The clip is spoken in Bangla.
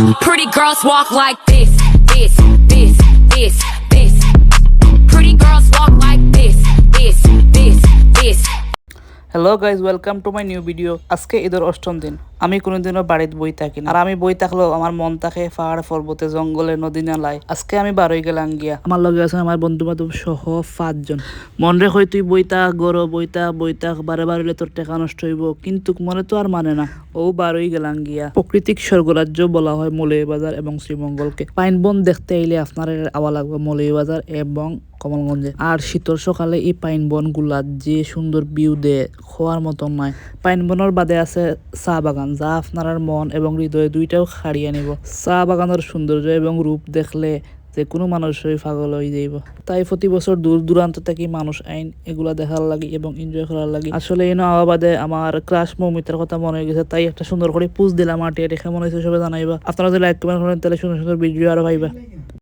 Pretty girls walk like this, this, this, this, this. Pretty girls walk like this, this, this, this. Hello guys, welcome to my new video. আজকে ঈদের অষ্টম দিন। আমি কোনোদিনও বাড়িতে বই থাকি না, আর আমি বই থাকলেও আমার মন থাকে পাহাড় পর্বতে, জঙ্গলে, নদী নালায়। আজকে আমি বারোই গেলাম গিয়া, আমার লগে আছে আমার বন্ধু বান্ধব সহ 5 জন। মন রে কই তুই বইতা গরো বইতা বারে বারে তোর টাকা নষ্ট হইব, কিন্তু মনে তো আর মানে না। ও বারোই গেলাম গিয়া। প্রাকৃতিক স্বর্গরাজ্য বলা হয় মৌলভীবাজার এবং শ্রীমঙ্গলকে। পাইন বন দেখতে এলে আপনার আওয়া লাগবে মৌলভীবাজার এবং কমলগঞ্জে। আর শীতল সকালে এই পাইন বন গুলা যে সুন্দর ভিউ দেয়, খোয়ার মতো নয়। পাইন বনের বাদে আছে চা বাগান, যা আপনার মন এবং হৃদয় দুইটাও হারিয়ে নিব। চা বাগানের সৌন্দর্য এবং রূপ দেখলে যে কোনো মানুষই পাগল হয়ে যাইব। তাই প্রতি বছর দূর দূরান্ত থেকে মানুষ আইন এগুলা দেখার লাগি এবং এনজয় করার লাগি। আসলে এই আওয়া বাদে আমার ক্রাশ মৌমিতার কথা মনে হয়ে গেছে, তাই একটা সুন্দর করে পুজ দিলাম। আর রেখে মনে হয়েছে সবাই জানাইবা। আপনারা যদি লাইক কমেন্ট করেন তাহলে সুন্দর সুন্দর ভিডিও আরো পাইবা।